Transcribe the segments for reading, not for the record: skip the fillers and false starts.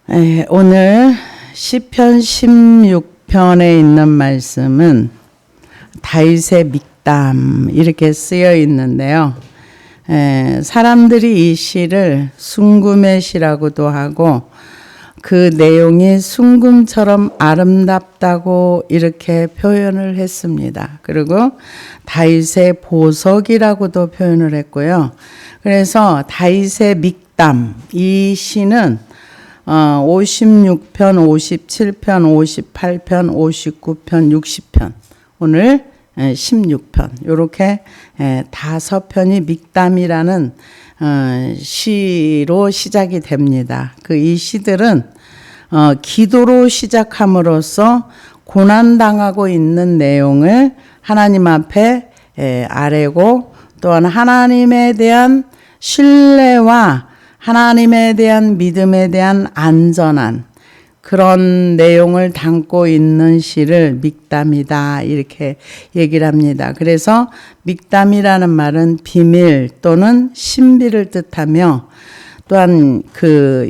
오늘 시편 16편에 있는 말씀은 다윗의 믹담 이렇게 쓰여 있는데요. 사람들이 이 시를 순금의 시라고도 하고 그 내용이 순금처럼 아름답다고 이렇게 표현을 했습니다. 그리고 다윗의 보석이라고도 표현을 했고요. 그래서 다윗의 믹담, 이 시는 56편, 57편, 58편, 59편, 60편, 오늘 16편, 이렇게 5편이 믹담이라는 시로 시작이 됩니다. 이 시들은 기도로 시작함으로써 고난당하고 있는 내용을 하나님 앞에 아뢰고, 또한 하나님에 대한 신뢰와 하나님에 대한 믿음에 대한 안전한 그런 내용을 담고 있는 시를 믹담이다 이렇게 얘기를 합니다. 그래서 믹담이라는 말은 비밀 또는 신비를 뜻하며, 또한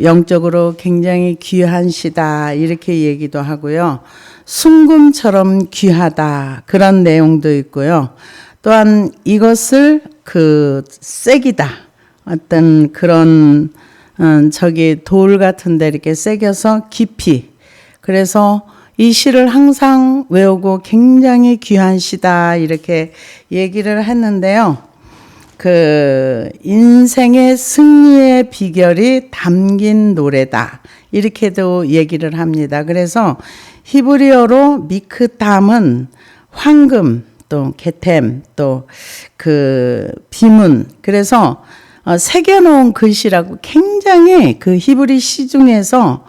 영적으로 굉장히 귀한 시다 이렇게 얘기도 하고요. 순금처럼 귀하다 그런 내용도 있고요. 또한 이것을 새기다, 어떤 그런 돌 같은 데 이렇게 새겨서 깊이, 그래서 이 시를 항상 외우고 굉장히 귀한 시다 이렇게 얘기를 했는데요. 인생의 승리의 비결이 담긴 노래다 이렇게도 얘기를 합니다. 그래서 히브리어로 미크담은 황금, 또 게템, 또 비문, 그래서 새겨놓은 글씨라고, 굉장히 히브리 시 중에서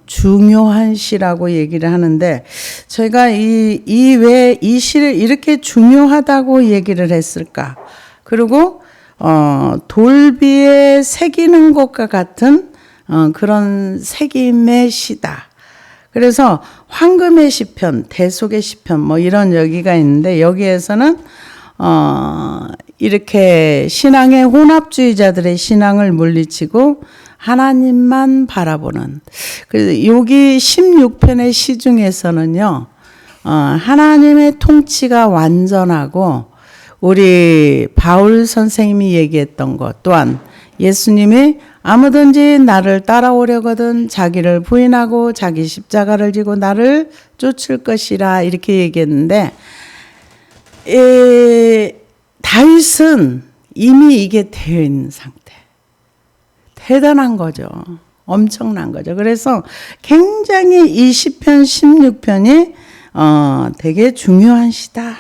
중요한 시라고 얘기를 하는데, 저희가 왜 이 시를 이렇게 중요하다고 얘기를 했을까? 그리고 돌비에 새기는 것과 같은 그런 새김의 시다. 그래서 황금의 시편, 대속의 시편 이런 여기가 있는데, 여기에서는 이렇게 신앙의 혼합주의자들의 신앙을 물리치고 하나님만 바라보는, 그래서 여기 16편의 시 중에서는요, 하나님의 통치가 완전하고, 우리 바울 선생님이 얘기했던 것, 또한 예수님이 아무든지 나를 따라오려거든 자기를 부인하고 자기 십자가를 지고 나를 쫓을 것이라 이렇게 얘기했는데, 다윗은 이미 이게 되어 있는 상태. 대단한 거죠. 엄청난 거죠. 그래서 굉장히 이 시편 16편이 되게 중요한 시다.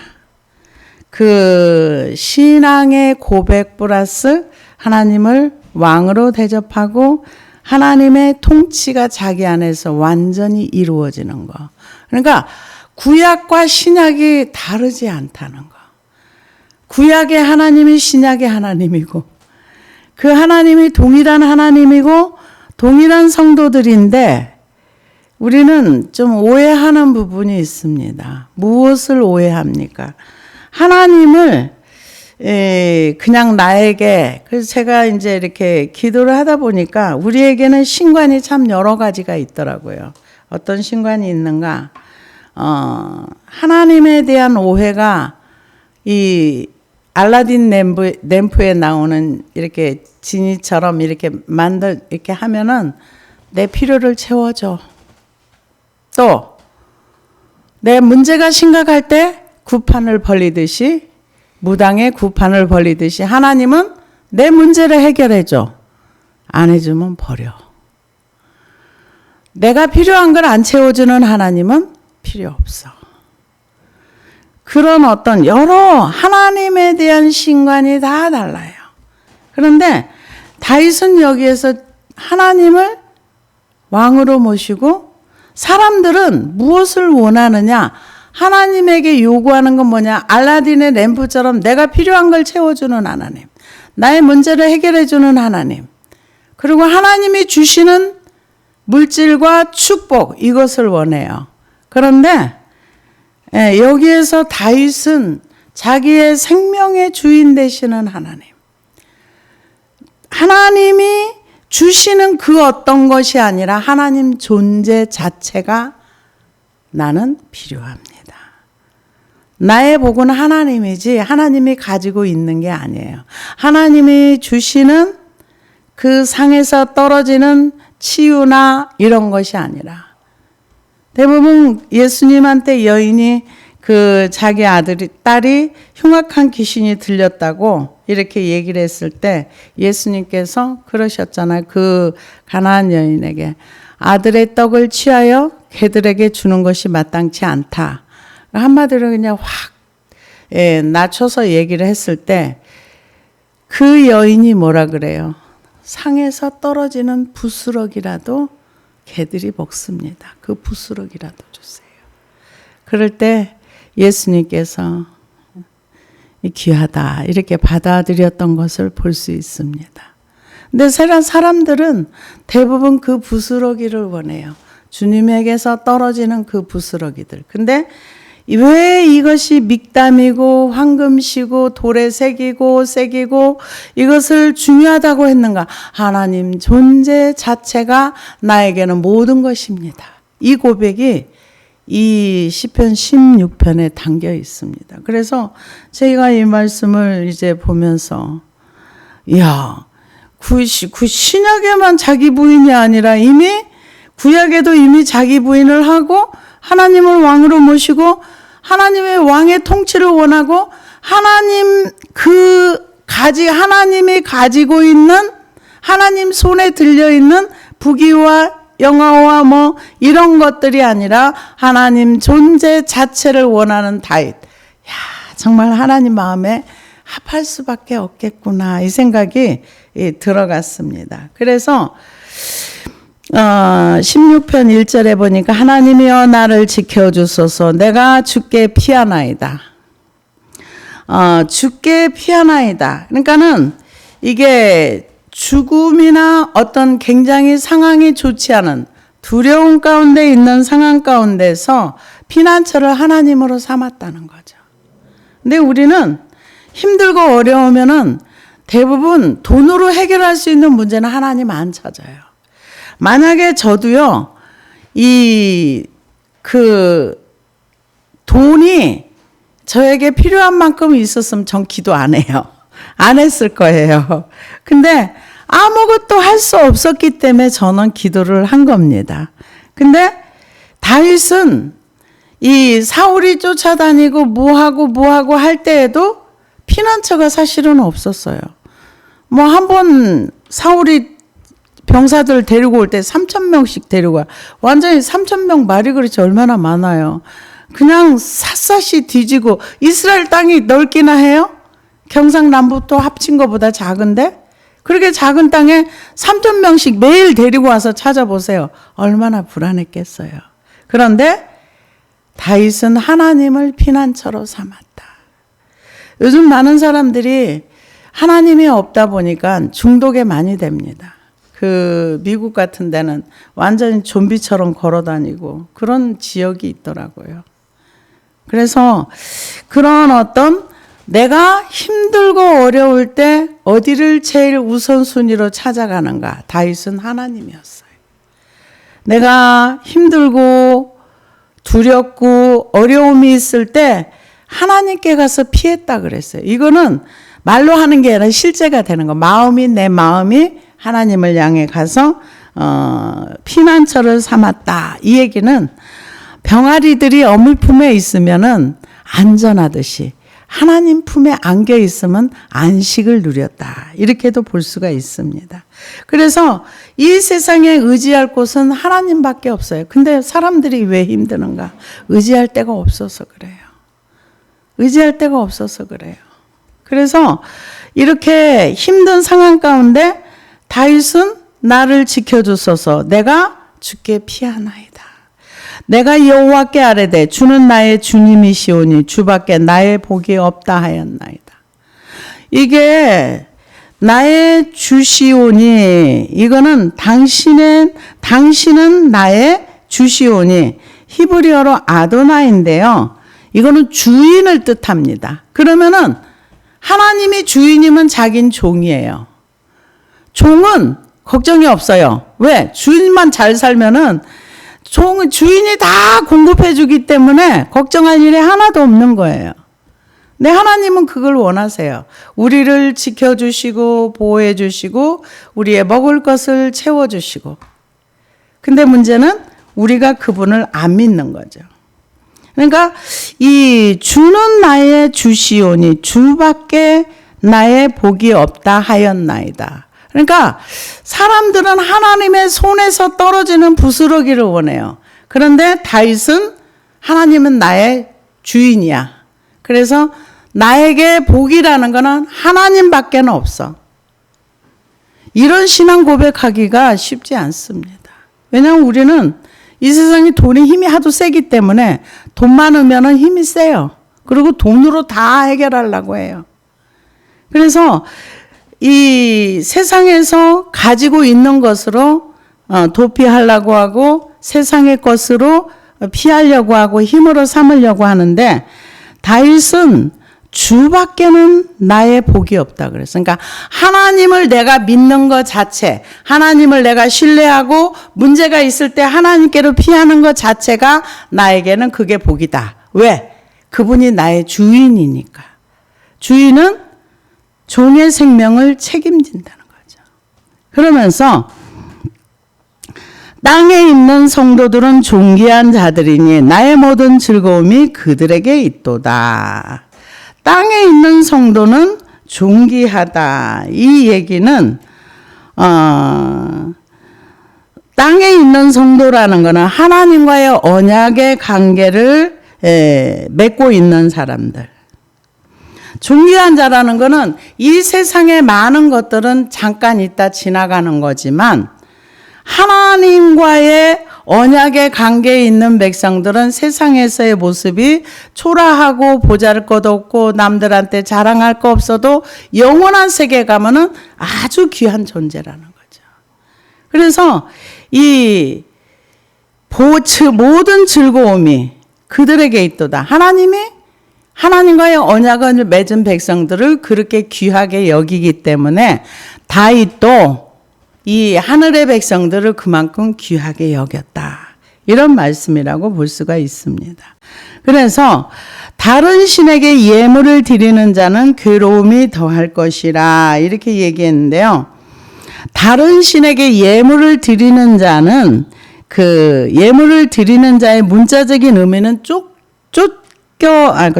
신앙의 고백 플러스 하나님을 왕으로 대접하고 하나님의 통치가 자기 안에서 완전히 이루어지는 거. 그러니까 구약과 신약이 다르지 않다는 거. 구약의 하나님이 신약의 하나님이고, 그 하나님이 동일한 하나님이고 동일한 성도들인데, 우리는 좀 오해하는 부분이 있습니다. 무엇을 오해합니까? 하나님을 그냥 나에게, 그래서 제가 이제 이렇게 기도를 하다 보니까 우리에게는 신관이 참 여러 가지가 있더라고요. 어떤 신관이 있는가? 하나님에 대한 오해가 이 알라딘 램프에 나오는 이렇게 지니처럼 이렇게 이렇게 하면은 내 필요를 채워줘. 또 내 문제가 심각할 때 구판을 벌리듯이, 무당의 구판을 벌리듯이 하나님은 내 문제를 해결해줘. 안 해주면 버려. 내가 필요한 걸 안 채워주는 하나님은 필요 없어. 그런 어떤 여러 하나님에 대한 신관이 다 달라요. 그런데 다윗은 여기에서 하나님을 왕으로 모시고, 사람들은 무엇을 원하느냐? 하나님에게 요구하는 건 뭐냐? 알라딘의 램프처럼 내가 필요한 걸 채워주는 하나님, 나의 문제를 해결해주는 하나님, 그리고 하나님이 주시는 물질과 축복, 이것을 원해요. 그런데 여기에서 다윗은 자기의 생명의 주인 되시는 하나님이 주시는 그 어떤 것이 아니라 하나님 존재 자체가 나는 필요합니다. 나의 복은 하나님이지 하나님이 가지고 있는 게 아니에요. 하나님이 주시는 그 상에서 떨어지는 치유나 이런 것이 아니라 대부분 예수님한테 여인이 그 자기 딸이 흉악한 귀신이 들렸다고 이렇게 얘기를 했을 때 예수님께서 그러셨잖아요. 그 가나안 여인에게 아들의 떡을 취하여 개들에게 주는 것이 마땅치 않다. 한마디로 그냥 확 낮춰서 얘기를 했을 때 그 여인이 뭐라 그래요? 상에서 떨어지는 부스러기라도 개들이 먹습니다. 그 부스러기라도 주세요. 그럴 때 예수님께서 귀하다 이렇게 받아들였던 것을 볼 수 있습니다. 근데 사람들은 대부분 그 부스러기를 원해요. 주님에게서 떨어지는 그 부스러기들. 근데 왜 이것이 믹담이고 황금시고 돌에 새기고 이것을 중요하다고 했는가? 하나님 존재 자체가 나에게는 모든 것입니다. 이 고백이 이 시편 16편에 담겨 있습니다. 그래서 제가 이 말씀을 이제 보면서 그 신약에만 자기 부인이 아니라 이미 구약에도 이미 자기 부인을 하고 하나님을 왕으로 모시고 하나님의 왕의 통치를 원하고 하나님이 가지고 있는 하나님 손에 들려 있는 부귀와 영화와 뭐 이런 것들이 아니라 하나님 존재 자체를 원하는 다윗. 정말 하나님 마음에 합할 수밖에 없겠구나 이 생각이 들어갔습니다. 그래서 16편 1절에 보니까 하나님이여 나를 지켜주소서 내가 주께 피하나이다. 주께 피하나이다. 그러니까는 이게 죽음이나 어떤 굉장히 상황이 좋지 않은 두려움 가운데 있는 상황 가운데서 피난처를 하나님으로 삼았다는 거죠. 근데 우리는 힘들고 어려우면은 대부분 돈으로 해결할 수 있는 문제는 하나님 안 찾아요. 만약에 저도요, 돈이 저에게 필요한 만큼 있었으면 전 기도 안 해요. 안 했을 거예요. 근데 아무것도 할 수 없었기 때문에 저는 기도를 한 겁니다. 근데 다윗은 이 사울이 쫓아다니고 뭐하고 할 때에도 피난처가 사실은 없었어요. 한번 사울이 병사들 데리고 올 때 3,000명씩 데리고 와. 완전히 3,000명 말이 그렇지 얼마나 많아요. 그냥 샅샅이 뒤지고 이스라엘 땅이 넓기나 해요? 경상남북도 합친 것보다 작은데? 그렇게 작은 땅에 3,000명씩 매일 데리고 와서 찾아보세요. 얼마나 불안했겠어요. 그런데 다윗은 하나님을 피난처로 삼았다. 요즘 많은 사람들이 하나님이 없다 보니까 중독에 많이 됩니다. 미국 같은 데는 완전히 좀비처럼 걸어 다니고 그런 지역이 있더라고요. 그래서 그런 어떤 내가 힘들고 어려울 때 어디를 제일 우선순위로 찾아가는가? 다윗은 하나님이었어요. 내가 힘들고 두렵고 어려움이 있을 때 하나님께 가서 피했다 그랬어요. 이거는 말로 하는 게 아니라 실제가 되는 거. 내 마음이 하나님을 향해 가서 피난처를 삼았다. 이 얘기는 병아리들이 어미 품에 있으면은 안전하듯이 하나님 품에 안겨 있으면 안식을 누렸다. 이렇게도 볼 수가 있습니다. 그래서 이 세상에 의지할 곳은 하나님밖에 없어요. 근데 사람들이 왜 힘드는가? 의지할 데가 없어서 그래요. 의지할 데가 없어서 그래요. 그래서 이렇게 힘든 상황 가운데 다윗은 나를 지켜주소서 내가 주께 피하나이다. 내가 여호와께 아뢰되 주는 나의 주님이시오니 주밖에 나의 복이 없다 하였나이다. 이게 나의 주시오니 이거는 당신은 나의 주시오니 히브리어로 아도나인데요. 이거는 주인을 뜻합니다. 그러면은 하나님이 주인이면 자긴 종이에요. 종은 걱정이 없어요. 왜? 주인만 잘 살면은 주인이 다 공급해 주기 때문에 걱정할 일이 하나도 없는 거예요. 근데 하나님은 그걸 원하세요. 우리를 지켜주시고 보호해 주시고 우리의 먹을 것을 채워주시고. 근데 문제는 우리가 그분을 안 믿는 거죠. 그러니까 이 주는 나의 주시오니 주밖에 나의 복이 없다 하였나이다. 그러니까 사람들은 하나님의 손에서 떨어지는 부스러기를 원해요. 그런데 다윗은 하나님은 나의 주인이야. 그래서 나에게 복이라는 거는 하나님밖에 없어. 이런 신앙 고백하기가 쉽지 않습니다. 왜냐하면 우리는 이 세상에 돈의 힘이 하도 세기 때문에 돈 많으면 힘이 세요. 그리고 돈으로 다 해결하려고 해요. 그래서 이 세상에서 가지고 있는 것으로 도피하려고 하고 세상의 것으로 피하려고 하고 힘으로 삼으려고 하는데 다윗은 주밖에는 나의 복이 없다 그랬어요. 그러니까 하나님을 내가 믿는 것 자체, 하나님을 내가 신뢰하고 문제가 있을 때 하나님께로 피하는 것 자체가 나에게는 그게 복이다. 왜? 그분이 나의 주인이니까. 주인은 종의 생명을 책임진다는 거죠. 그러면서 땅에 있는 성도들은 존귀한 자들이니 나의 모든 즐거움이 그들에게 있도다. 땅에 있는 성도는 존귀하다. 이 얘기는 땅에 있는 성도라는 것은 하나님과의 언약의 관계를 맺고 있는 사람들. 존귀한 자라는 것은 이 세상의 많은 것들은 잠깐 있다 지나가는 거지만 하나님과의 언약의 관계에 있는 백성들은 세상에서의 모습이 초라하고 보잘것 없고 남들한테 자랑할 거 없어도 영원한 세계에 가면은 아주 귀한 존재라는 거죠. 그래서 이 모든 즐거움이 그들에게 있도다. 하나님과의 언약을 맺은 백성들을 그렇게 귀하게 여기기 때문에 다윗도 이 하늘의 백성들을 그만큼 귀하게 여겼다. 이런 말씀이라고 볼 수가 있습니다. 그래서 다른 신에게 예물을 드리는 자는 괴로움이 더할 것이라 이렇게 얘기했는데요. 다른 신에게 예물을 드리는 자는 그 예물을 드리는 자의 문자적인 의미는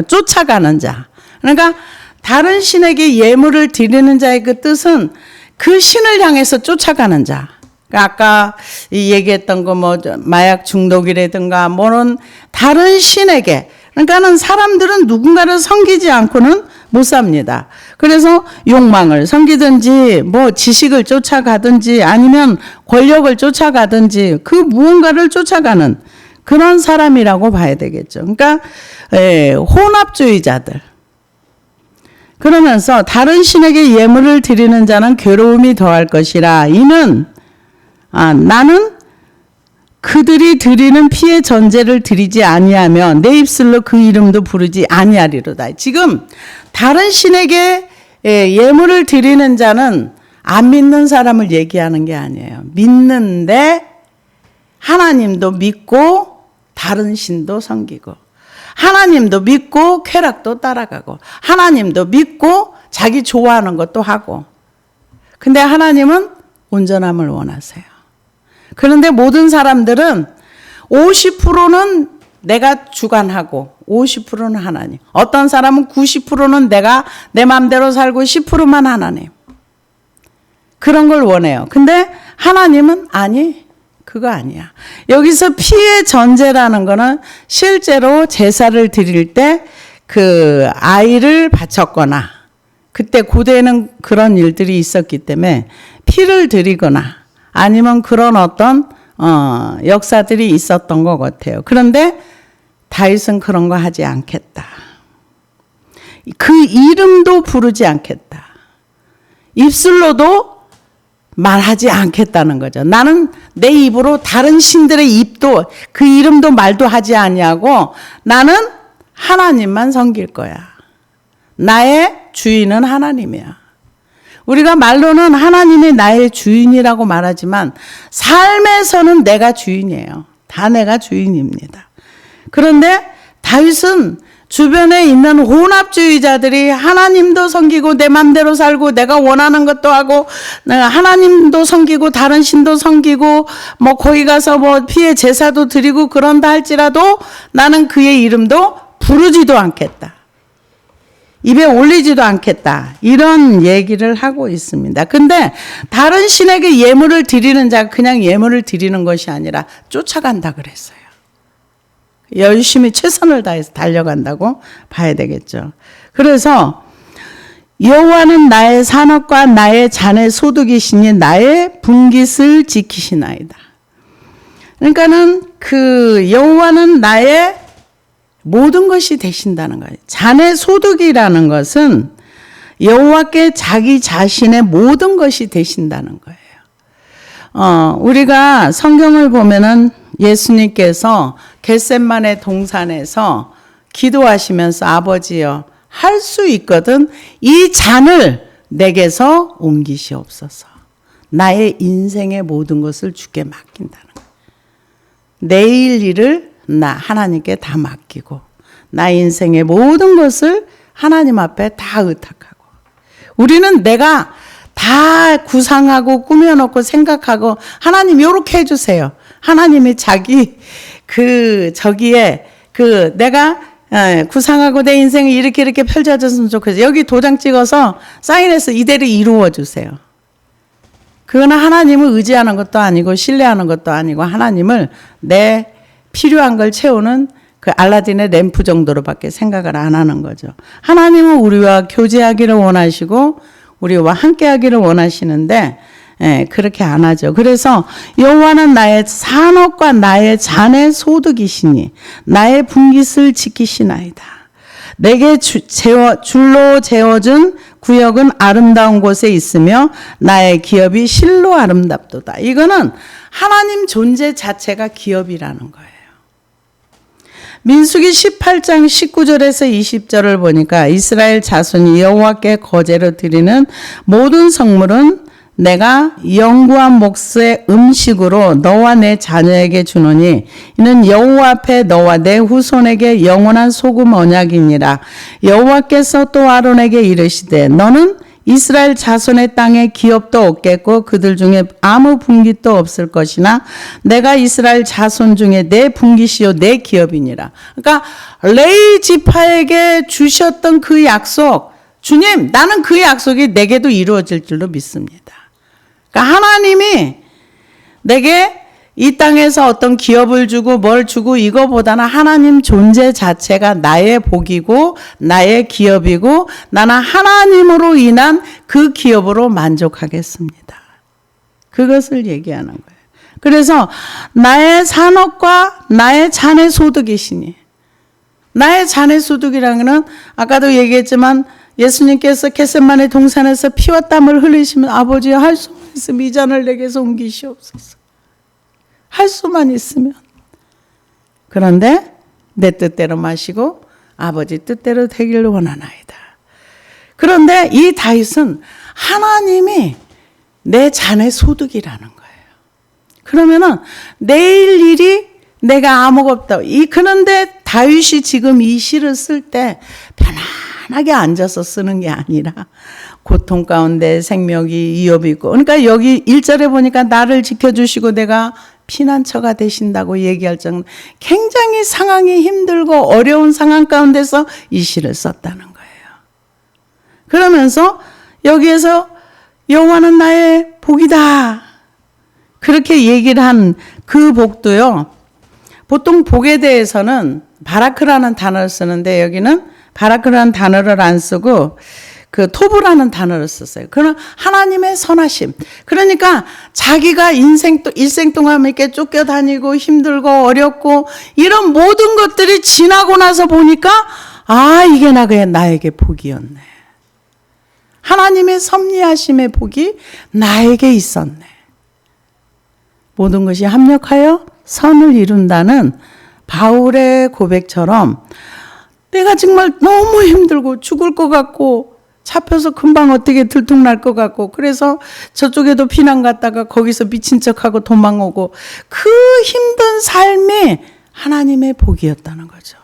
쫓아가는 자. 그러니까 다른 신에게 예물을 드리는 자의 그 뜻은 그 신을 향해서 쫓아가는 자. 아까 얘기했던 거 마약 중독이라든가 뭐는 다른 신에게. 그러니까는 사람들은 누군가를 섬기지 않고는 못 삽니다. 그래서 욕망을 섬기든지 지식을 쫓아가든지 아니면 권력을 쫓아가든지 그 무언가를 쫓아가는 그런 사람이라고 봐야 되겠죠. 그러니까 혼합주의자들. 그러면서 다른 신에게 예물을 드리는 자는 괴로움이 더할 것이라. 이는 나는 그들이 드리는 피의 전제를 드리지 아니하며 내 입술로 그 이름도 부르지 아니하리로다. 지금 다른 신에게 예물을 드리는 자는 안 믿는 사람을 얘기하는 게 아니에요. 믿는데 하나님도 믿고 다른 신도 섬기고 하나님도 믿고 쾌락도 따라가고 하나님도 믿고 자기 좋아하는 것도 하고. 근데 하나님은 온전함을 원하세요. 그런데 모든 사람들은 50%는 내가 주관하고 50%는 하나님. 어떤 사람은 90%는 내가 내 마음대로 살고 10%만 하나님. 그런 걸 원해요. 근데 하나님은 아니. 그거 아니야. 여기서 피의 전제라는 거는 실제로 제사를 드릴 때 그 아이를 바쳤거나 그때 고대에는 그런 일들이 있었기 때문에 피를 드리거나 아니면 그런 어떤 역사들이 있었던 것 같아요. 그런데 다윗은 그런 거 하지 않겠다. 그 이름도 부르지 않겠다. 입술로도 말하지 않겠다는 거죠. 나는 내 입으로 다른 신들의 입도 그 이름도 말도 하지 아니하고 나는 하나님만 섬길 거야. 나의 주인은 하나님이야. 우리가 말로는 하나님이 나의 주인이라고 말하지만 삶에서는 내가 주인이에요. 다 내가 주인입니다. 그런데 다윗은 주변에 있는 혼합주의자들이 하나님도 섬기고 내 맘대로 살고 내가 원하는 것도 하고 하나님도 섬기고 다른 신도 섬기고 뭐 거기 가서 뭐 피해 제사도 드리고 그런다 할지라도 나는 그의 이름도 부르지도 않겠다. 입에 올리지도 않겠다. 이런 얘기를 하고 있습니다. 근데 다른 신에게 예물을 드리는 자가 그냥 예물을 드리는 것이 아니라 쫓아간다 그랬어요. 열심히 최선을 다해서 달려간다고 봐야 되겠죠. 그래서 여호와는 나의 산업과 나의 잔의 소득이시니 나의 분깃을 지키시나이다. 그러니까는 그 여호와는 나의 모든 것이 되신다는 거예요. 잔의 소득이라는 것은 여호와께 자기 자신의 모든 것이 되신다는 거예요. 우리가 성경을 보면은 예수님께서 겟셋마네 동산에서 기도하시면서 아버지여 할 수 있거든 이 잔을 내게서 옮기시옵소서. 나의 인생의 모든 것을 주께 맡긴다는 거예요. 내일 일을 나 하나님께 다 맡기고 나 인생의 모든 것을 하나님 앞에 다 의탁하고 우리는 내가 다 구상하고 꾸며놓고 생각하고 하나님 요렇게 해주세요. 하나님이 자기 저기에 내가 구상하고 내 인생이 이렇게 펼쳐졌으면 좋겠어요. 여기 도장 찍어서 사인해서 이대로 이루어 주세요. 그거는 하나님을 의지하는 것도 아니고 신뢰하는 것도 아니고 하나님을 내 필요한 걸 채우는 그 알라딘의 램프 정도로밖에 생각을 안 하는 거죠. 하나님은 우리와 교제하기를 원하시고 우리와 함께하기를 원하시는데 그렇게 안 하죠. 그래서 여호와는 나의 산업과 나의 잔의 소득이시니 나의 분깃을 지키시나이다. 내게 줄로 재워준 구역은 아름다운 곳에 있으며 나의 기업이 실로 아름답도다. 이거는 하나님 존재 자체가 기업이라는 거예요. 민수기 18장 19절에서 20절을 보니까 이스라엘 자손이 여호와께 거제로 드리는 모든 성물은 내가 영구한 몫의 음식으로 너와 내 자녀에게 주노니 이는 여호와 앞에 너와 내 후손에게 영원한 소금 언약이니라. 여호와께서 또 아론에게 이르시되 너는 이스라엘 자손의 땅에 기업도 없겠고 그들 중에 아무 분깃도 없을 것이나 내가 이스라엘 자손 중에 내 분깃이요 내 기업이니라. 그러니까 레위 지파에게 주셨던 그 약속, 주님 나는 그 약속이 내게도 이루어질 줄로 믿습니다. 그러니까 하나님이 내게 이 땅에서 어떤 기업을 주고 뭘 주고 이거보다는 하나님 존재 자체가 나의 복이고 나의 기업이고 나는 하나님으로 인한 그 기업으로 만족하겠습니다. 그것을 얘기하는 거예요. 그래서 나의 산업과 나의 잔의 소득이시니 나의 잔의 소득이라는 것은 아까도 얘기했지만 예수님께서 겟셋마네 동산에서 피와 땀을 흘리시면 아버지 할 수만 있으면 이 잔을 내게서 옮기시옵소서. 할 수만 있으면. 그런데 내 뜻대로 마시고 아버지 뜻대로 되기를 원하나이다. 그런데 이 다윗은 하나님이 내 잔의 소득이라는 거예요. 그러면은 내일 일이 내가 아무것도 그런데 다윗이 지금 이 시를 쓸 때 편안하게 앉아서 쓰는 게 아니라 고통 가운데 생명이 위협이 있고 그러니까 여기 1절에 보니까 나를 지켜주시고 내가 피난처가 되신다고 얘기할 정도 굉장히 상황이 힘들고 어려운 상황 가운데서 이 시를 썼다는 거예요. 그러면서 여기에서 여호와는 나의 복이다. 그렇게 얘기를 한 그 복도요. 보통 복에 대해서는 바라크라는 단어를 쓰는데 여기는 바라크라는 단어를 안 쓰고 그 토브라는 단어를 썼어요. 그런 하나님의 선하심. 그러니까 자기가 일생 동안 이렇게 쫓겨다니고 힘들고 어렵고 이런 모든 것들이 지나고 나서 보니까 이게 나에게 복이었네. 하나님의 섭리하심의 복이 나에게 있었네. 모든 것이 합력하여 선을 이룬다는 바울의 고백처럼 내가 정말 너무 힘들고 죽을 것 같고 잡혀서 금방 어떻게 들통날 것 같고, 그래서 저쪽에도 피난 갔다가 거기서 미친 척하고 도망오고, 그 힘든 삶이 하나님의 복이었다는 거죠.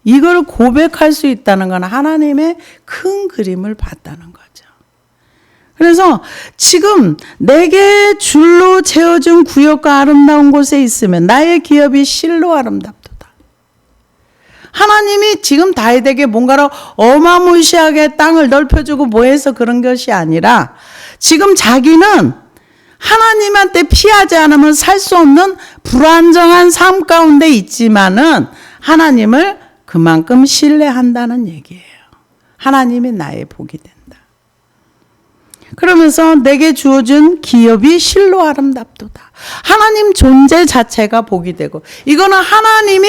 이걸 고백할 수 있다는 건 하나님의 큰 그림을 봤다는 거죠. 그래서 지금 내게 줄로 채워준 구역과 아름다운 곳에 있으면 나의 기업이 실로 아름답도다. 하나님이 지금 다윗에게 뭔가로 어마무시하게 땅을 넓혀주고 뭐해서 그런 것이 아니라, 지금 자기는 하나님한테 피하지 않으면 살 수 없는 불안정한 삶 가운데 있지만은 하나님을 그만큼 신뢰한다는 얘기예요. 하나님이 나의 복이 된다. 그러면서 내게 주어진 기업이 실로 아름답도다. 하나님 존재 자체가 복이 되고, 이거는 하나님이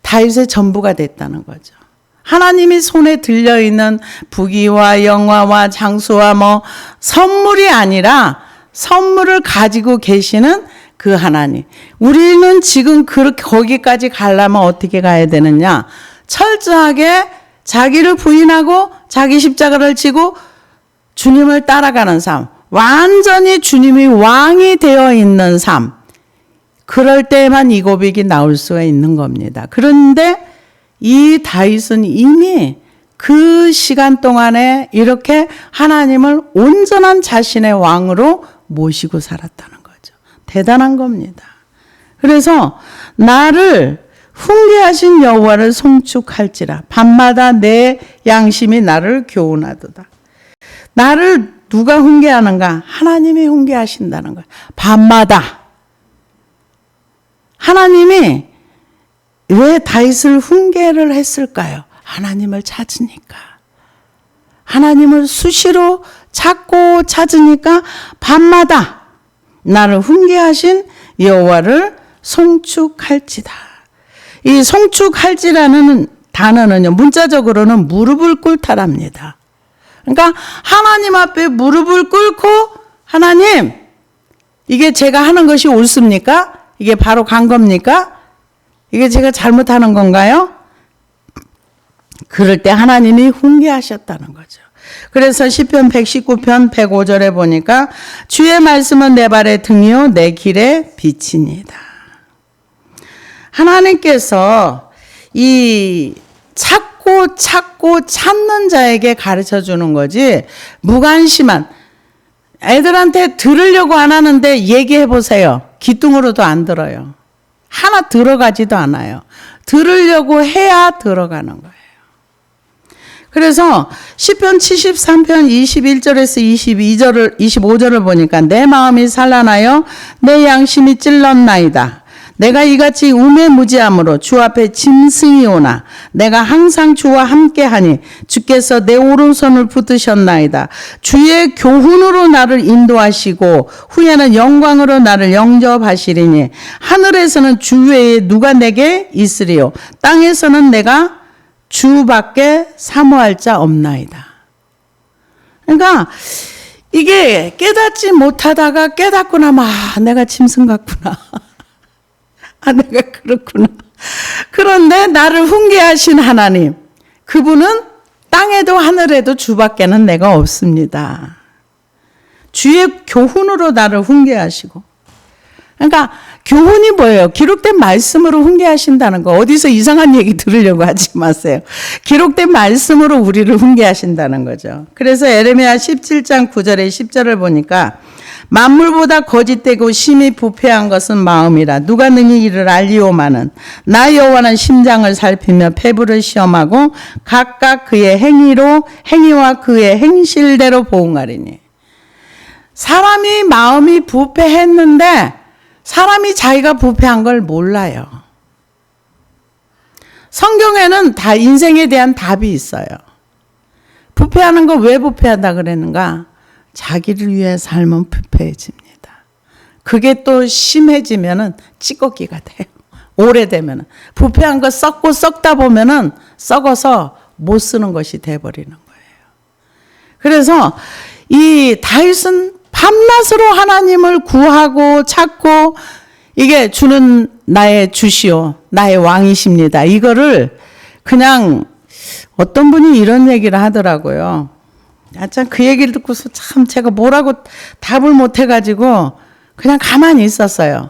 다윗의 전부가 됐다는 거죠. 하나님이 손에 들려있는 부귀와 영화와 장수와 선물이 아니라 선물을 가지고 계시는 그 하나님. 우리는 지금 그렇게 거기까지 가려면 어떻게 가야 되느냐? 철저하게 자기를 부인하고 자기 십자가를 지고 주님을 따라가는 삶, 완전히 주님이 왕이 되어 있는 삶, 그럴 때만 이 고백이 나올 수가 있는 겁니다. 그런데 이 다윗은 이미 그 시간 동안에 이렇게 하나님을 온전한 자신의 왕으로 모시고 살았다는 거죠. 대단한 겁니다. 그래서 나를 훈계하신 여호와를 송축할지라, 밤마다 내 양심이 나를 교훈하도다. 나를 누가 훈계하는가? 하나님이 훈계하신다는 거예요. 밤마다. 하나님이 왜 다윗을 훈계를 했을까요? 하나님을 찾으니까. 하나님을 수시로 찾고 찾으니까 밤마다 나를 훈계하신 여호와를 송축할지다. 이 송축할지라는 단어는요, 문자적으로는 무릎을 꿇다랍니다. 그러니까 하나님 앞에 무릎을 꿇고, 하나님, 이게 제가 하는 것이 옳습니까? 이게 바로 간 겁니까? 이게 제가 잘못하는 건가요? 그럴 때 하나님이 훈계하셨다는 거죠. 그래서 시편 119편 105절에 보니까 주의 말씀은 내 발의 등이요 내 길의 빛이니이다. 하나님께서 이 찾고 찾는 자에게 가르쳐 주는 거지, 무관심한 애들한테 들으려고 안 하는데 얘기해 보세요. 귀뚱으로도 안 들어요. 하나 들어가지도 않아요. 들으려고 해야 들어가는 거예요. 그래서 시편 73편 21절에서 25절을 보니까 내 마음이 산란하여 내 양심이 찔렀나이다. 내가 이같이 우매무지함으로 주 앞에 짐승이 오나 내가 항상 주와 함께하니 주께서 내 오른손을 붙드셨나이다. 주의 교훈으로 나를 인도하시고 후에는 영광으로 나를 영접하시리니 하늘에서는 주 외에 누가 내게 있으리요 땅에서는 내가 주밖에 사모할 자 없나이다. 그러니까 이게 깨닫지 못하다가 깨닫고 나면 내가 짐승 같구나. 내가 그렇구나. 그런데 나를 훈계하신 하나님, 그분은 땅에도 하늘에도 주밖에는 내가 없습니다. 주의 교훈으로 나를 훈계하시고. 그러니까 교훈이 뭐예요? 기록된 말씀으로 훈계하신다는 거. 어디서 이상한 얘기 들으려고 하지 마세요. 기록된 말씀으로 우리를 훈계하신다는 거죠. 그래서 에레미야 17장 9절에 10절을 보니까 만물보다 거짓되고 심히 부패한 것은 마음이라 누가 능히 이를 알리오마는 나 여호와는 심장을 살피며 폐부를 시험하고 각각 그의 행위와 그의 행실대로 보응하리니. 사람이 마음이 부패했는데 사람이 자기가 부패한 걸 몰라요. 성경에는 다 인생에 대한 답이 있어요. 부패하는 거 왜 부패하다 그랬는가? 자기를 위해 살면 부패해집니다. 그게 또 심해지면은 찌꺼기가 돼요. 오래되면은. 부패한 거 썩고 썩다 보면은 썩어서 못 쓰는 것이 돼버리는 거예요. 그래서 이 다윗은 밤낮으로 하나님을 구하고 찾고 이게 주는 나의 주시오, 나의 왕이십니다. 이거를 그냥 어떤 분이 이런 얘기를 하더라고요. 참 그 얘기를 듣고서 참 제가 뭐라고 답을 못 해가지고 그냥 가만히 있었어요.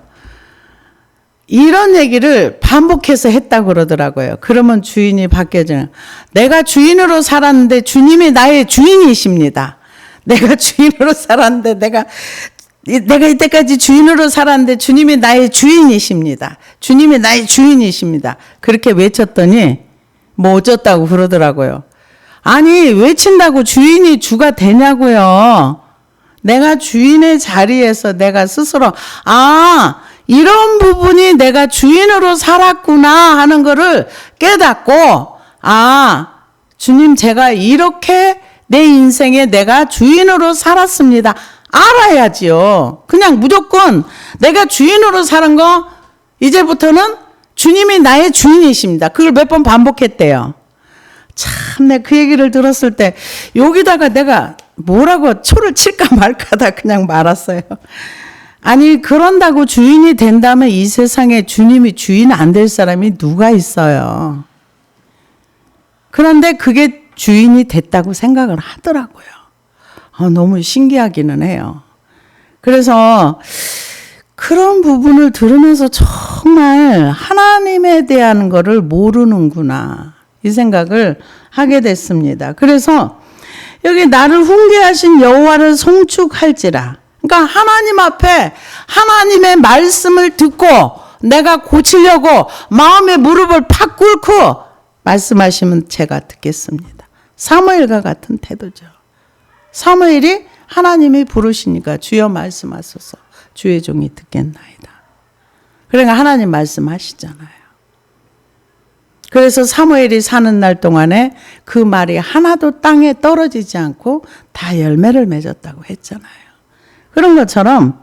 이런 얘기를 반복해서 했다고 그러더라고요. 그러면 주인이 바뀌어져요. 내가 주인으로 살았는데 주님이 나의 주인이십니다. 내가 주인으로 살았는데 내가 이때까지 주인으로 살았는데 주님이 나의 주인이십니다. 주님이 나의 주인이십니다. 그렇게 외쳤더니 뭐 어쩌다고 그러더라고요. 아니 외친다고 주인이 주가 되냐고요. 내가 주인의 자리에서 내가 스스로 이런 부분이 내가 주인으로 살았구나 하는 거를 깨닫고 주님 제가 이렇게 내 인생에 내가 주인으로 살았습니다. 알아야지요. 그냥 무조건 내가 주인으로 사는 거 이제부터는 주님이 나의 주인이십니다. 그걸 몇 번 반복했대요. 참, 내 그 얘기를 들었을 때 여기다가 내가 뭐라고 초를 칠까 말까 하다 그냥 말았어요. 아니 그런다고 주인이 된다면 이 세상에 주님이 주인 안 될 사람이 누가 있어요. 그런데 그게 주인이 됐다고 생각을 하더라고요. 너무 신기하기는 해요. 그래서 그런 부분을 들으면서 정말 하나님에 대한 거를 모르는구나 이 생각을 하게 됐습니다. 그래서 여기 나를 훈계하신 여호와를 송축할지라. 그러니까 하나님 앞에 하나님의 말씀을 듣고 내가 고치려고 마음의 무릎을 팍 꿇고 말씀하시면 제가 듣겠습니다. 사무엘과 같은 태도죠. 사무엘이 하나님이 부르시니까 주여 말씀하소서 주의 종이 듣겠나이다. 그러니까 하나님 말씀하시잖아요. 그래서 사무엘이 사는 날 동안에 그 말이 하나도 땅에 떨어지지 않고 다 열매를 맺었다고 했잖아요. 그런 것처럼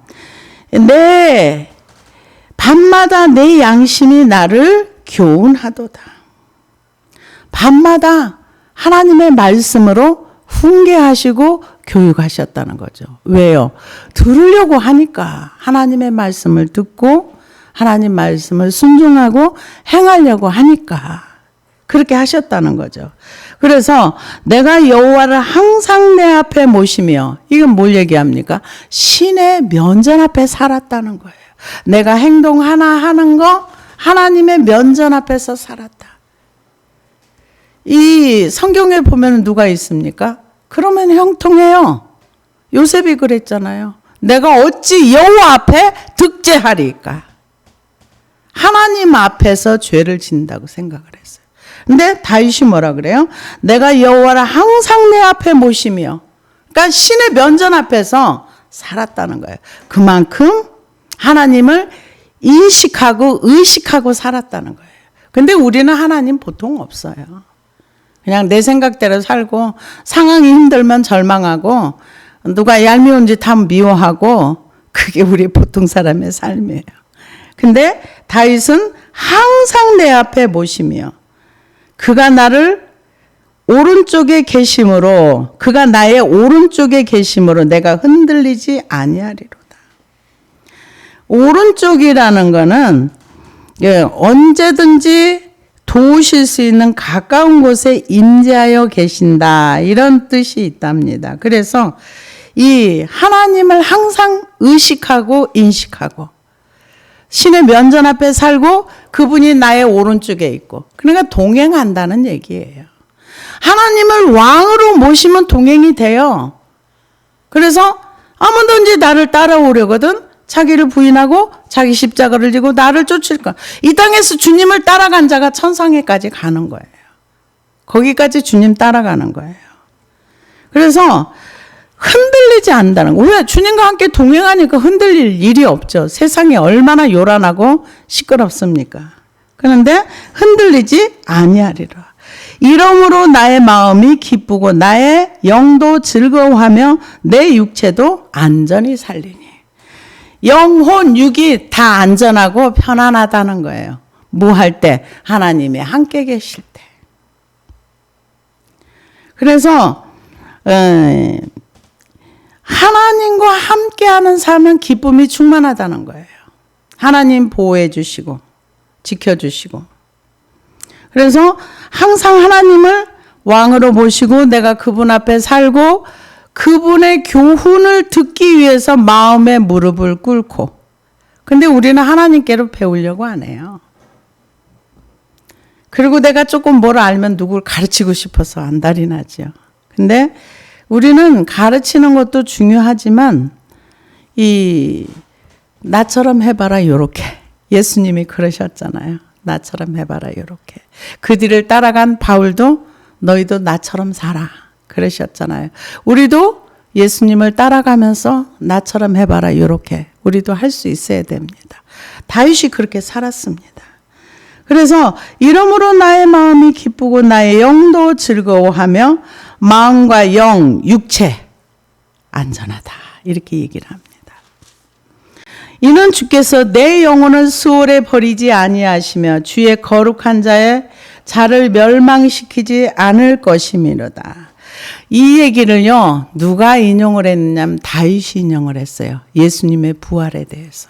밤마다 내 양심이 나를 교훈하도다. 밤마다 하나님의 말씀으로 훈계하시고 교육하셨다는 거죠. 왜요? 들으려고 하니까 하나님의 말씀을 듣고 하나님 말씀을 순종하고 행하려고 하니까 그렇게 하셨다는 거죠. 그래서 내가 여호와를 항상 내 앞에 모시며 이건 뭘 얘기합니까? 신의 면전 앞에 살았다는 거예요. 내가 행동 하나 하는 거 하나님의 면전 앞에서 살았다. 이 성경에 보면 누가 있습니까? 그러면 형통해요. 요셉이 그랬잖아요. 내가 어찌 여호와 앞에 득죄하리까? 하나님 앞에서 죄를 짓는다고 생각을 했어요. 근데 다윗이 뭐라 그래요? 내가 여호와를 항상 내 앞에 모시며, 그러니까 신의 면전 앞에서 살았다는 거예요. 그만큼 하나님을 인식하고 의식하고 살았다는 거예요. 근데 우리는 하나님 보통 없어요. 그냥 내 생각대로 살고 상황이 힘들면 절망하고 누가 얄미운 짓 하면 미워하고 그게 우리 보통 사람의 삶이에요. 근데 다윗은 항상 내 앞에 모시며 그가 나를 오른쪽에 계심으로 그가 나의 오른쪽에 계심으로 내가 흔들리지 아니하리로다. 오른쪽이라는 거는 언제든지 도우실 수 있는 가까운 곳에 임재하여 계신다 이런 뜻이 있답니다. 그래서 이 하나님을 항상 의식하고 인식하고 신의 면전 앞에 살고 그분이 나의 오른쪽에 있고 그러니까 동행한다는 얘기예요. 하나님을 왕으로 모시면 동행이 돼요. 그래서 아무든지 나를 따라오려거든 자기를 부인하고 자기 십자가를 지고 나를 쫓을 거야. 이 땅에서 주님을 따라간 자가 천상에까지 가는 거예요. 거기까지 주님 따라가는 거예요. 그래서 흔들리지 않는다는 거. 왜? 주님과 함께 동행하니까 흔들릴 일이 없죠. 세상이 얼마나 요란하고 시끄럽습니까? 그런데 흔들리지 아니하리라. 이러므로 나의 마음이 기쁘고 나의 영도 즐거워하며 내 육체도 안전히 살리니. 영혼, 육이 다 안전하고 편안하다는 거예요. 뭐 할 때? 하나님이 함께 계실 때. 그래서 하나님과 함께하는 삶은 기쁨이 충만하다는 거예요. 하나님 보호해 주시고 지켜주시고 그래서 항상 하나님을 왕으로 모시고 내가 그분 앞에 살고 그분의 교훈을 듣기 위해서 마음의 무릎을 꿇고. 근데 우리는 하나님께로 배우려고 안 해요. 그리고 내가 조금 뭘 알면 누굴 가르치고 싶어서 안달이 나죠. 근데 우리는 가르치는 것도 중요하지만 나처럼 해봐라 요렇게. 예수님이 그러셨잖아요. 나처럼 해봐라 요렇게. 그 뒤를 따라간 바울도 너희도 나처럼 살아 그러셨잖아요. 우리도 예수님을 따라가면서 나처럼 해봐라 요렇게 우리도 할 수 있어야 됩니다. 다윗이 그렇게 살았습니다. 그래서 이러므로 나의 마음이 기쁘고 나의 영도 즐거워하며 마음과 영, 육체 안전하다 이렇게 얘기를 합니다. 이는 주께서 내 영혼을 수월에 버리지 아니하시며 주의 거룩한 자를 멸망시키지 않을 것이미로다. 이 얘기를요 누가 인용을 했냐면 다윗이 인용을 했어요. 예수님의 부활에 대해서.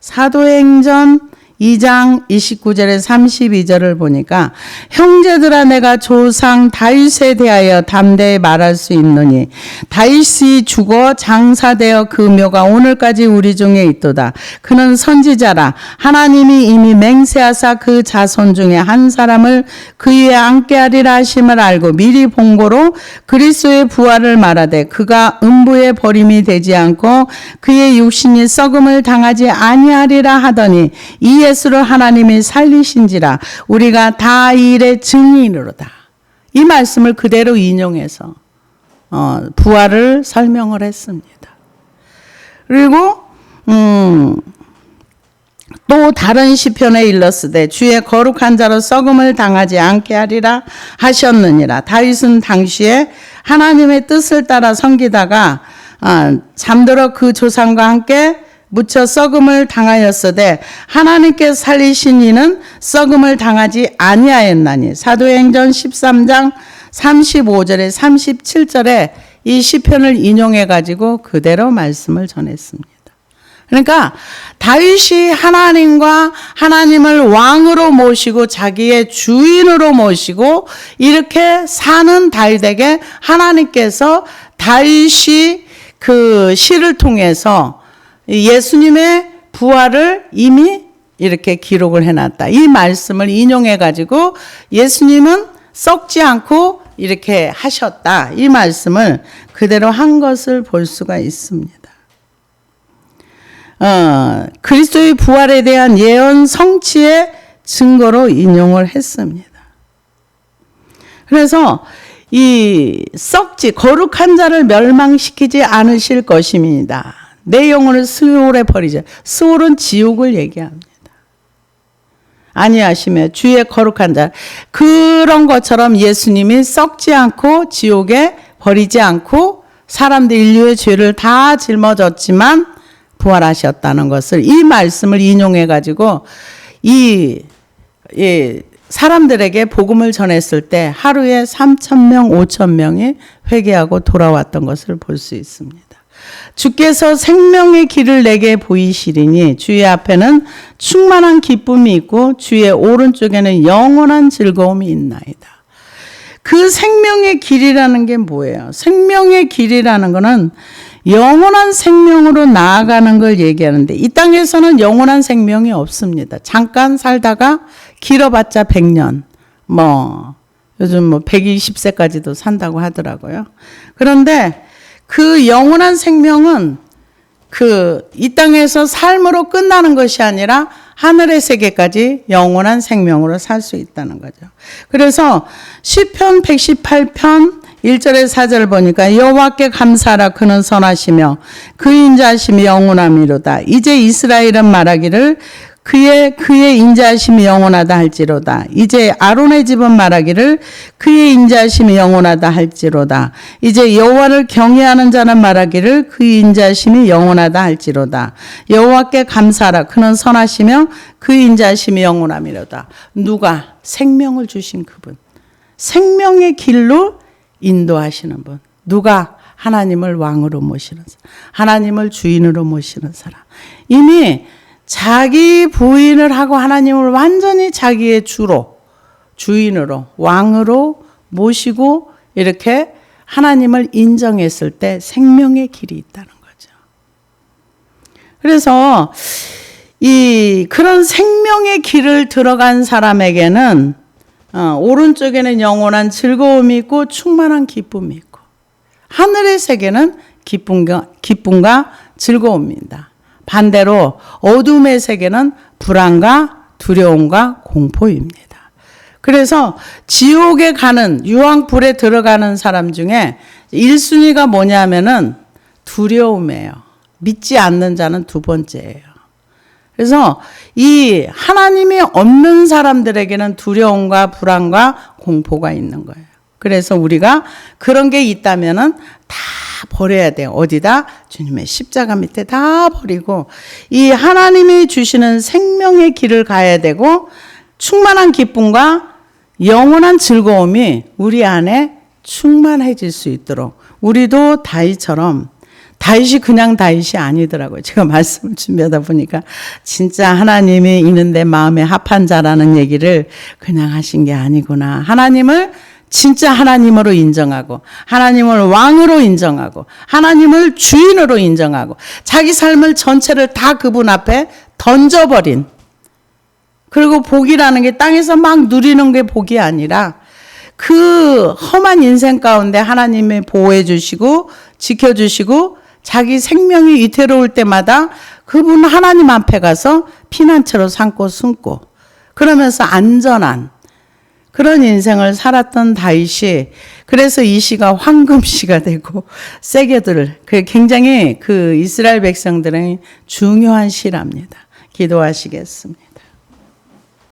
사도행전 2장 29절에 32절을 보니까 형제들아 내가 조상 다윗에 대하여 담대히 말할 수 있노니 다윗이 죽어 장사되어 그 묘가 오늘까지 우리 중에 있도다. 그는 선지자라 하나님이 이미 맹세하사 그 자손 중에 한 사람을 그 위에 앉게 하리라 하심을 알고 미리 본고로 그리스도의 부활을 말하되 그가 음부에 버림이 되지 않고 그의 육신이 썩음을 당하지 아니하리라 하더니 이 예수를 하나님이 살리신지라 우리가 다 이 일의 증인으로다. 이 말씀을 그대로 인용해서 부활을 설명을 했습니다. 그리고 또 다른 시편에 일렀으되 주의 거룩한 자로 썩음을 당하지 않게 하리라 하셨느니라. 다윗은 당시에 하나님의 뜻을 따라 섬기다가 잠들어 그 조상과 함께 묻혀 썩음을 당하였으되 하나님께 살리신 이는 썩음을 당하지 아니하였나니. 사도행전 13장 35절에 37절에 이 시편을 인용해 가지고 그대로 말씀을 전했습니다. 그러니까 다윗이 하나님을 왕으로 모시고 자기의 주인으로 모시고 이렇게 사는 다윗에게 하나님께서 다윗이 그 시를 통해서 예수님의 부활을 이미 이렇게 기록을 해놨다. 이 말씀을 인용해가지고 예수님은 썩지 않고 이렇게 하셨다. 이 말씀을 그대로 한 것을 볼 수가 있습니다. 그리스도의 부활에 대한 예언 성취의 증거로 인용을 했습니다. 그래서 이 거룩한 자를 멸망시키지 않으실 것입니다. 내 영혼을 스올에 버리자. 스올은 지옥을 얘기합니다. 아니하시며 주의 거룩한 자. 그런 것처럼 예수님이 썩지 않고 지옥에 버리지 않고 사람들 인류의 죄를 다 짊어졌지만 부활하셨다는 것을 이 말씀을 인용해 가지고 이 사람들에게 복음을 전했을 때 하루에 3,000명, 5,000명이 회개하고 돌아왔던 것을 볼 수 있습니다. 주께서 생명의 길을 내게 보이시리니 주의 앞에는 충만한 기쁨이 있고 주의 오른쪽에는 영원한 즐거움이 있나이다. 그 생명의 길이라는 게 뭐예요? 생명의 길이라는 거는 영원한 생명으로 나아가는 걸 얘기하는데 이 땅에서는 영원한 생명이 없습니다. 잠깐 살다가 길어봤자 100년, 요즘 120세까지도 산다고 하더라고요. 그런데 그 영원한 생명은 이 땅에서 삶으로 끝나는 것이 아니라 하늘의 세계까지 영원한 생명으로 살 수 있다는 거죠. 그래서 시편 118편 1절에 4절을 보니까 여호와께 감사하라 그는 선하시며 그 인자하심이 영원함이로다. 이제 이스라엘은 말하기를 그의 인자하심이 영원하다 할지로다. 이제 아론의 집은 말하기를 그의 인자하심이 영원하다 할지로다. 이제 여호와를 경외하는 자는 말하기를 그의 인자하심이 영원하다 할지로다. 여호와께 감사하라 그는 선하시며 그의 인자하심이 영원함이로다. 누가? 생명을 주신 그분. 생명의 길로 인도하시는 분. 누가? 하나님을 왕으로 모시는 사람. 하나님을 주인으로 모시는 사람. 이미 자기 부인을 하고 하나님을 완전히 자기의 주인으로, 왕으로 모시고 이렇게 하나님을 인정했을 때 생명의 길이 있다는 거죠. 그래서 그런 생명의 길을 들어간 사람에게는 오른쪽에는 영원한 즐거움이 있고 충만한 기쁨이 있고 하늘의 세계는 기쁨과 즐거움입니다. 반대로 어둠의 세계는 불안과 두려움과 공포입니다. 그래서 지옥에 가는 유황불에 들어가는 사람 중에 1순위가 뭐냐면은 두려움이에요. 믿지 않는 자는 두 번째예요. 그래서 이 하나님이 없는 사람들에게는 두려움과 불안과 공포가 있는 거예요. 그래서 우리가 그런 게 있다면은 다 버려야 돼요. 어디다? 주님의 십자가 밑에 다 버리고 이 하나님이 주시는 생명의 길을 가야 되고 충만한 기쁨과 영원한 즐거움이 우리 안에 충만해질 수 있도록 우리도 다윗처럼 다윗이 그냥 다윗이 아니더라고요. 제가 말씀을 준비하다 보니까 진짜 하나님이 있는데 마음에 합한 자라는 얘기를 그냥 하신 게 아니구나. 하나님을 진짜 하나님으로 인정하고 하나님을 왕으로 인정하고 하나님을 주인으로 인정하고 자기 삶을 전체를 다 그분 앞에 던져버린 그리고 복이라는 게 땅에서 막 누리는 게 복이 아니라 그 험한 인생 가운데 하나님이 보호해 주시고 지켜주시고 자기 생명이 위태로울 때마다 그분 하나님 앞에 가서 피난처로 삼고 숨고 그러면서 안전한 그런 인생을 살았던 다윗이 그래서 이 시가 황금시가 되고 세게들 굉장히 그 이스라엘 백성들은 중요한 시랍니다. 기도하시겠습니다.